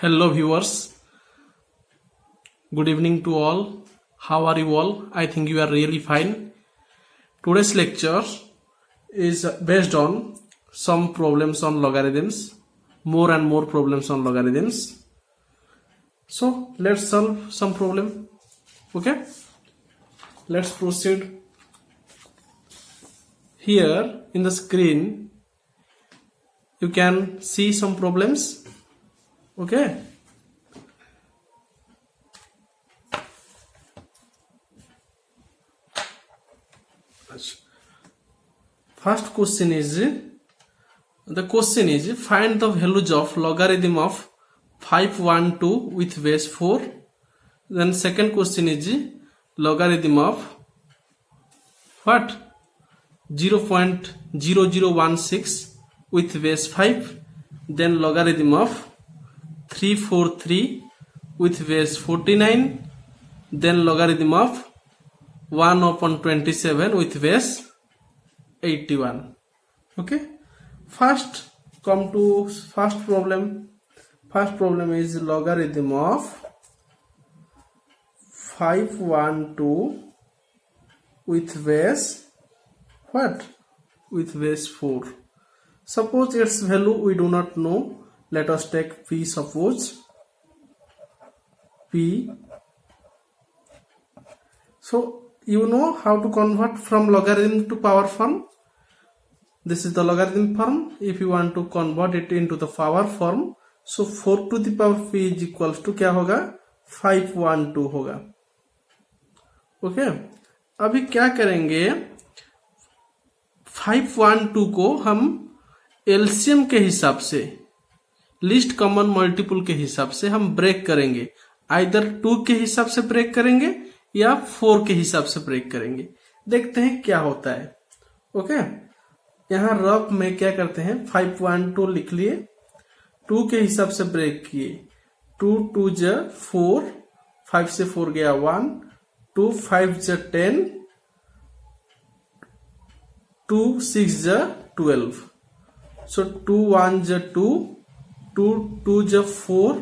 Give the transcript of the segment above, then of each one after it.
Hello viewers, good evening to all. How are you all? I think you are really fine. Today's lecture is based on some problems on logarithms, more and more problems on logarithms. So let's solve some problem. Okay, let's proceed. Here in the screen you can see some problems. Okay, first question is find the values of logarithm of 512 with base 4. Then second question is logarithm of what 0.0016 with base 5. Then logarithm of 343 with base 49. Then logarithm of 1/27 with base 81. Okay, first come to first problem. First problem is logarithm of 512 with base what? With base 4. Suppose its value we do not know. Let us take P. Suppose P. So you know how to convert from logarithm to power form. This is the logarithm form. If you want to convert it into the power form, so 4 to the power p is equals to क्या होगा 512 होगा. Okay, अभी क्या करेंगे 512 को हम LCM के हिसाब से, लिस्ट कॉमन मल्टीपल के हिसाब से हम ब्रेक करेंगे. आइदर 2 के हिसाब से ब्रेक करेंगे या 4 के हिसाब से ब्रेक करेंगे. देखते हैं क्या होता है. ओके, यहाँ रफ में क्या करते हैं 512 लिख लिए, 2 के हिसाब से ब्रेक किए. 2 2 ज 4, 5 से 4 गया 1, 2 5 ज 10, 2 6 ज 12. सो 2 1 ज 2, 2 2 ज 4,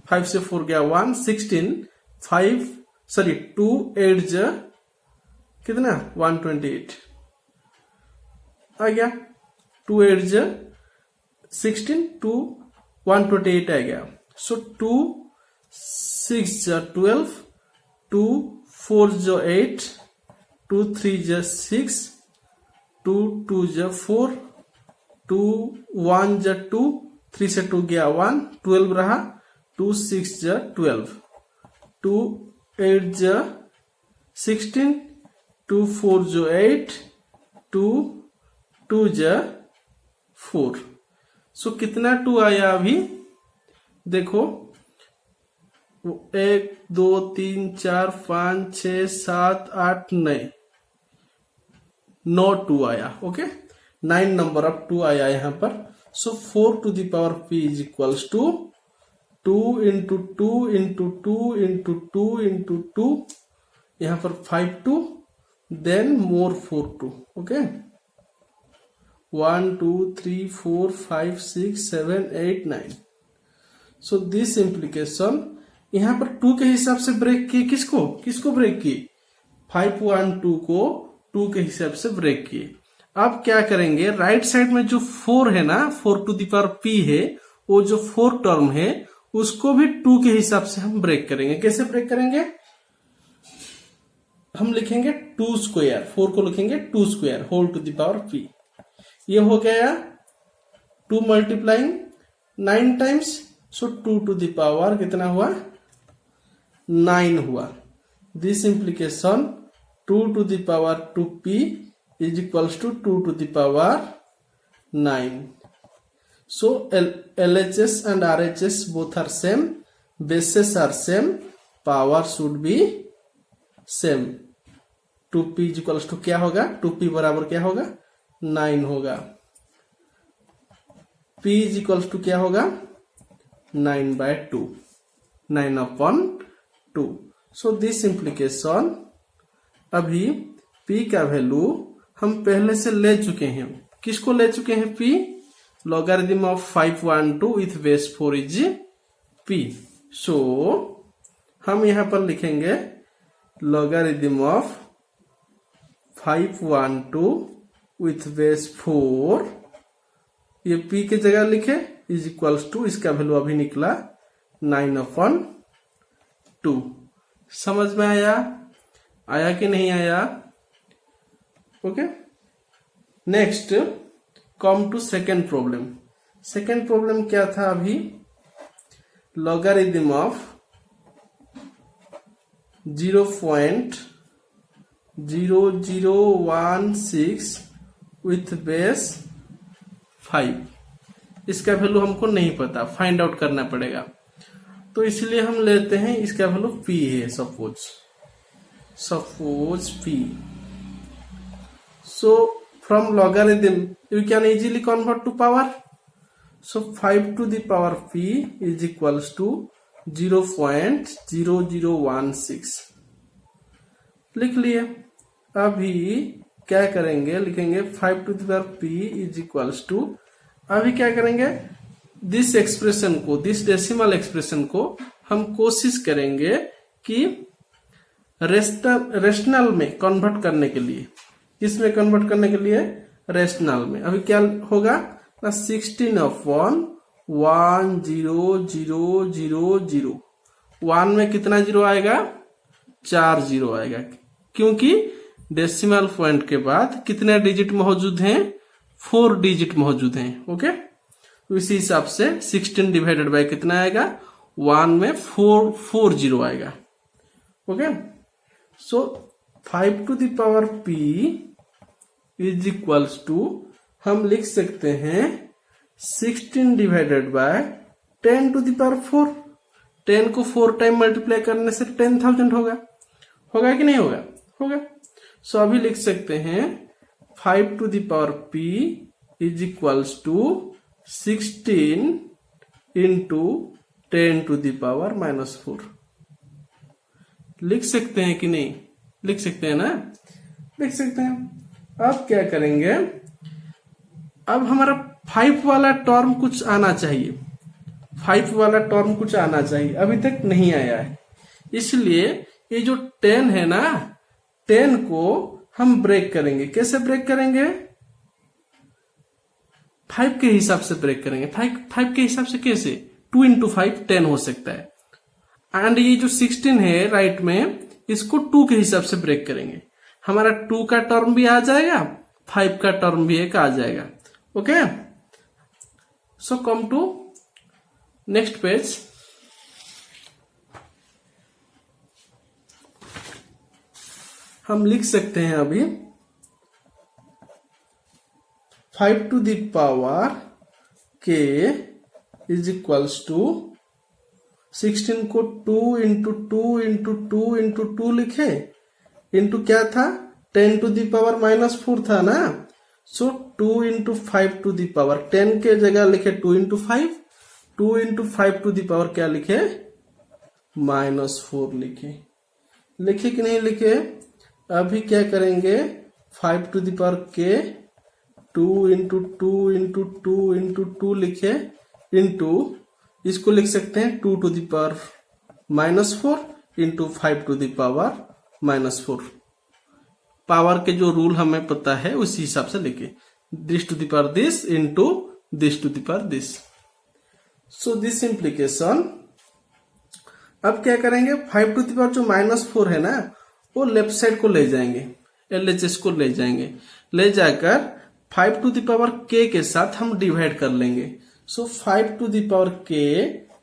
5 से 4 गया 1, 16, 2 8 ज कितना 128 आ गया. 2 8 ज 16, 2 128 आ गया. सो 2 6 ज 12, 2 4 ज 8, 2 3 ज 6, 2 2 ज 4, 2 1 ज 2, 3 से 2 गया 1, 12 रहा. 2 6 ज 12, 2 8 ज 16, 2 4 ज 8, 2 2 ज 4. सो कितना 2 आया अभी देखो 1 2 3 4 5 6 7 8 9 2 आया. ओके, 9 नंबर ऑफ 2 आया यहाँ पर. So 4 to the power p is equals to 2 into 2 into 2 into 2 into 2, यहाँ पर 5 2, then more 4 2. Okay, 1 2 3 4 5 6 7 8 9. So this implication यहाँ पर 2 के हिसाब से ब्रेक किए. किसको ब्रेक किए 512 को 2 के हिसाब से ब्रेक किए. अब क्या करेंगे राइट साइड में जो 4 है ना, 4 टू द पावर p है, वो जो 4 टर्म है उसको भी 2 के हिसाब से हम ब्रेक करेंगे. कैसे ब्रेक करेंगे, हम लिखेंगे 2 स्क्वायर, 4 को लिखेंगे 2 square whole to the power p. ये हो गया 2 multiplying 9 times. So 2 to the power कितना हुआ 9 हुआ. This implication 2 to the power 2p is equals to 2 to the power 9. So LHS and RHS both are same, bases are same, power should be same. 2p is equals to क्या होगा 2p बराबर क्या होगा 9 होगा. p is equals to क्या होगा 9/2, 9/2. सो this implication अभी p का वैल्यू हम पहले से ले चुके हैं. किसको ले चुके हैं p? logarithm of 512 with base 4 is p। सो हम यहां पर लिखेंगे लॉगरिथम ऑफ 512 विथ बेस 4, ये p की जगह लिखे इज इक्वल्स टू, इसका वैल्यू अभी निकला 9/2। समझ में आया कि नहीं आया? Okay, next come to second problem. Second problem क्या था अभी? Logarithm of 0.0016 with base 5। इसका वैल्यू हमको नहीं पता, फाइंड आउट करना पड़ेगा। तो इसलिए हम लेते हैं इसका वैल्यू p है, suppose p। So from logarithm you can easily convert to power. So 5 to the power p is equals to 0.0016 लिख लिए। अभी क्या करेंगे, लिखेंगे 5 to the power p is equals to, अभी क्या करेंगे, दिस एक्सप्रेशन को, दिस डेसिमल एक्सप्रेशन को हम कोशिश करेंगे कि रेशनल में कन्वर्ट करने के लिए। किसमें कन्वर्ट करने के लिए? रेशनल में। अभी क्या होगा, 16/10000। 1 में कितना जीरो आएगा? 4 जीरो आएगा, क्योंकि डेसिमल पॉइंट के बाद कितने डिजिट मौजूद हैं? 4 डिजिट मौजूद हैं। ओके, तो इसी हिसाब से 16 डिवाइडेड बाय कितना आएगा? 1 में 4 जीरो आएगा। Okay, so 5 to the power p is equals to, हम लिख सकते हैं 16 divided by 10 to the power 4। 10 को 4 टाइम मल्टीप्लाई करने से 10,000 होगा कि नहीं होगा? होगा। सो अभी लिख सकते हैं 5 to the power p is equals to 16 into 10 to the power -4। लिख सकते हैं कि नहीं? लिख सकते हैं ना? लिख सकते हैं। अब क्या करेंगे, अब हमारा 5 वाला टर्म कुछ आना चाहिए। 5 वाला टर्म कुछ आना चाहिए, अभी तक नहीं आया है। इसलिए ये जो 10 है ना, 10 को हम ब्रेक करेंगे। कैसे ब्रेक करेंगे? 5 के हिसाब से ब्रेक करेंगे। 5 के हिसाब से कैसे? 2 into 5 10 हो सकता है। एंड ये जो 16 है राइट में, इसको 2 के हिसाब से ब्रेक करेंगे। हमारा 2 का टर्म भी आ जाएगा, 5 का टर्म भी एक आ जाएगा। Okay, so come to next page. हम लिख सकते हैं अभी 5 to the power k is equals to 16 को 2 into 2 into 2 into 2 लिखे, इंटू क्या था? 10 to the power -4 था ना। सो 2 into 5 to the power, 10 के जगह लिखे 2 into 5, 2 into 5 to the power क्या लिखे? -4 लिखे कि नहीं लिखे? अभी क्या करेंगे, 5 to the power k 2 into 2 into 2 into 2 लिखे, इंटू इसको लिख सकते हैं 2 to the power -4 into 5 to the power -4। Power के जो रूल हमें पता है उसी हिसाब से लिखे, this to the power this into this to the power this. So this implication, अब क्या करेंगे, 5 to the power जो -4 है ना, वो लेफ्ट साइड को ले जाएंगे, LHS को ले जाएंगे। ले जाकर 5 to the power k के साथ हम डिवाइड कर लेंगे। So 5 to the power k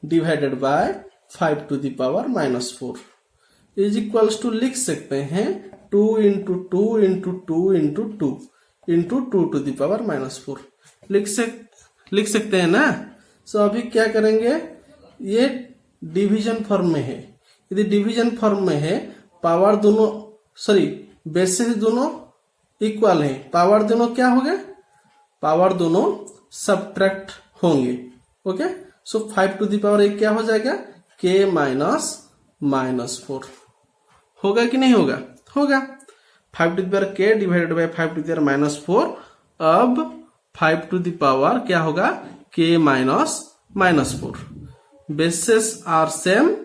divided by 5 to the power -4 is equals to, लिख सकते हैं 2 into 2 into 2 into 2 into 2 to the power -4 लिख सकते हैं ना। सो अभी क्या करेंगे, ये डिवीजन फॉर्म में है। यदि डिवीजन फॉर्म में है, पावर दोनों बेसिस दोनों इक्वल है, पावर दोनों क्या हो गए? पावर दोनों सब्ट्रैक्ट होंगे। Okay, so 5 to the power एक क्या हो जाएगा? k -4 होगा कि नहीं होगा? होगा। 5 to the power k divided by 5 to the power -4। अब 5 to the power क्या होगा? k -4। बेसेस आर सेम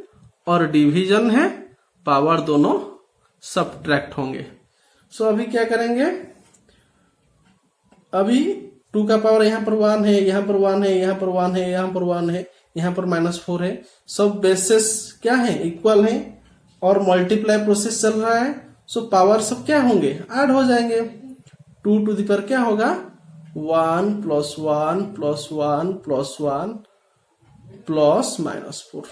और डिवीजन है, पावर दोनों सबट्रैक्ट होंगे। सो अभी क्या करेंगे, अभी 2 का पावर यहाँ पर 1 है, यहाँ पर 1 है, यहाँ पर 1 है, यहाँ पर 1 है, यहाँ पर -4 है। सब बेसेस क्या है, इक्वल है और मल्टीप्लाई प्रोसेस चल रहा है। सो पावर सब क्या होंगे, ऐड हो जाएंगे। 2 टू द पावर क्या होगा, 1 + 1 + 1 + 1 प्लस -4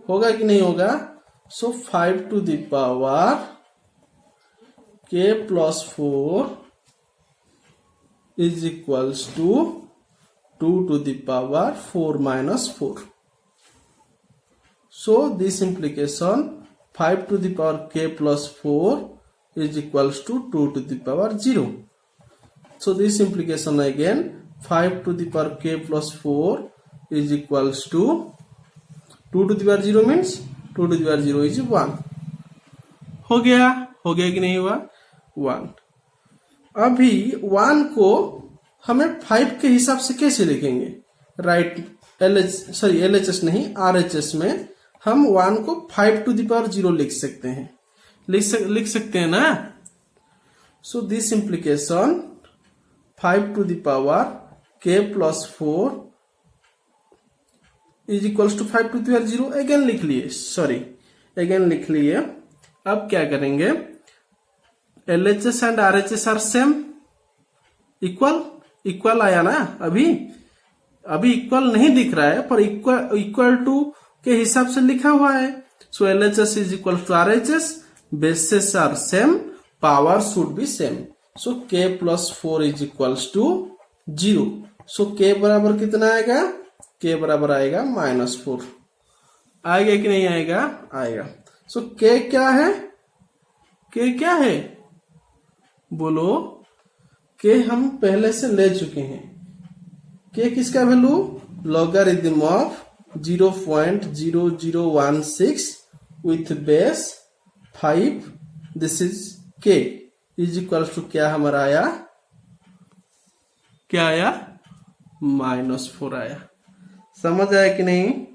होगा कि नहीं होगा। सो 5 to the power k + 4 is equals to 2 to the power 4 - 4. So this implication 5 to the power k + 4 is equals to 2 to the power 0. So this implication again 5 to the power k + 4 is equals to 2 to the power 0 means 2 to the power 0 is 1. हो गया कि नहीं हुआ, 1। अभी 1 को हमें 5 के हिसाब से कैसे लिखेंगे, राइट, LHS नहीं RHS में हम 1 को 5 टू द पावर 0 लिख सकते हैं, लिख सकते हैं ना। So this implication 5 to the power k + 4 is equals to 5 to the power 0 again लिख लिए। अब क्या करेंगे, LHS and RHS are same, equal आया ना। अभी इक्वल नहीं दिख रहा है पर इक्वल टू के हिसाब से लिखा हुआ है। So LHS is equal to RHS, bases are same, power should be same. So k + 4 is equals to 0। So k बराबर कितना आएगा, k बराबर आएगा -4। आएगा कि नहीं आएगा, आएगा। सो k क्या है, k क्या है बोलो, k हम पहले से ले चुके हैं। k किसका value, logarithm of 0.0016 with base 5, this is k is equal to क्या हमारा आया, क्या आया, -4 आया। समझ आया कि नहीं,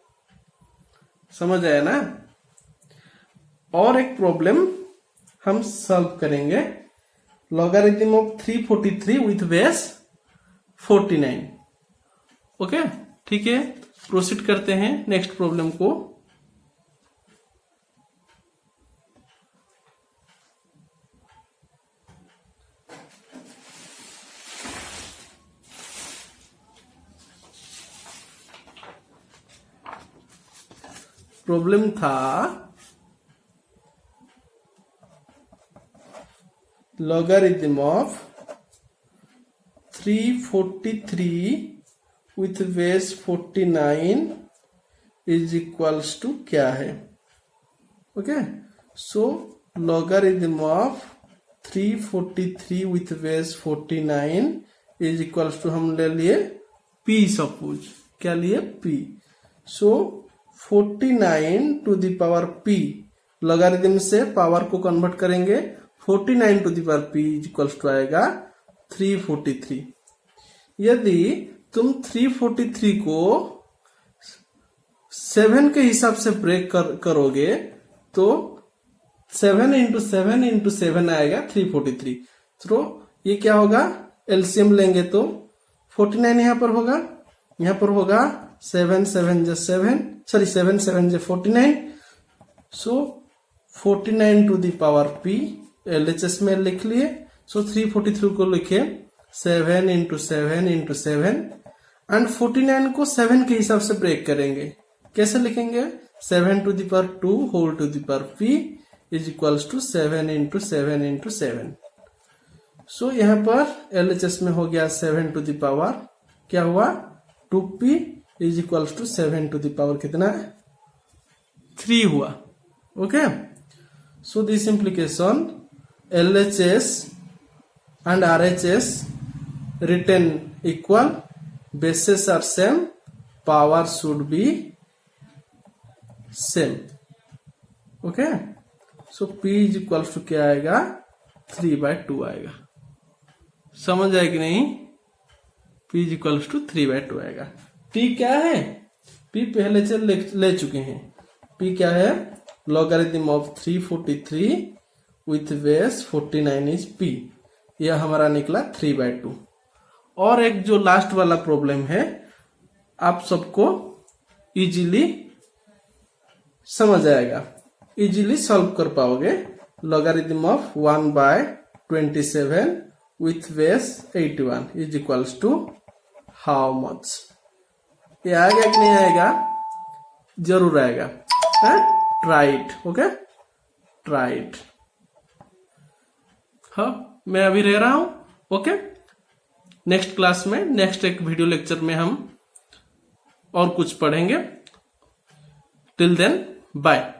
समझ आया ना। और एक प्रॉब्लम हम सॉल्व करेंगे, logarithm of 343 with base 49। Okay, ठीक है, प्रोसीड करते हैं नेक्स्ट प्रॉब्लम को। प्रॉब्लम था logarithm of 343 with base 49 is equals to क्या है, okay. So logarithm of 343 with base 49 is equals to हम ले लिए p, सपोज क्या लिए p। So 49 to the power p, logarithm से पावर को कन्वर्ट करेंगे, 49 to the power p equals to आएगा 343। यदि तुम 343 को 7 के हिसाब से ब्रेक करोगे तो 7 × 7 × 7 आएगा 343। तो ये क्या होगा, एलसीएम लेंगे तो 49 यहां पर होगा, 7 7 × 49। So 49 to the power p LHS में लिख लिए। सो 343 को लिखे 7 × 7 × 7 एंड 49 को 7 के हिसाब से ब्रेक करेंगे। कैसे लिखेंगे, 7 to the power 2 whole to the power p is equals to 7 × 7 × 7। So यहाँ पर LHS में हो गया 7 टू द पावर क्या हुआ 2p is equals to 7 to the power कितना 3 हुआ। Okay, so this implication LHS and RHS written equal, bases are same, power should be same. Okay, so P is equals to क्या आएगा 3/2 आएगा। समझ आए कि नहीं, P is equals to 3/2 आएगा। P क्या है, p पहले से ले चुके हैं। p क्या है, logarithm of 343 with base 49 is p। यह हमारा निकला 3/2। और एक जो लास्ट वाला प्रॉब्लम है, आप सबको इजीली समझ आएगा, इजीली सॉल्व कर पाओगे। Logarithm of 1/27 with base 81 is equals to how much. ये आएगा कि नहीं आएगा? जरूर आएगा। Try it, okay, try it. हाँ, मैं अभी रह रहा हूं, ओके। नेक्स्ट क्लास में, नेक्स्ट एक वीडियो लेक्चर में हम और कुछ पढ़ेंगे। Till then, bye.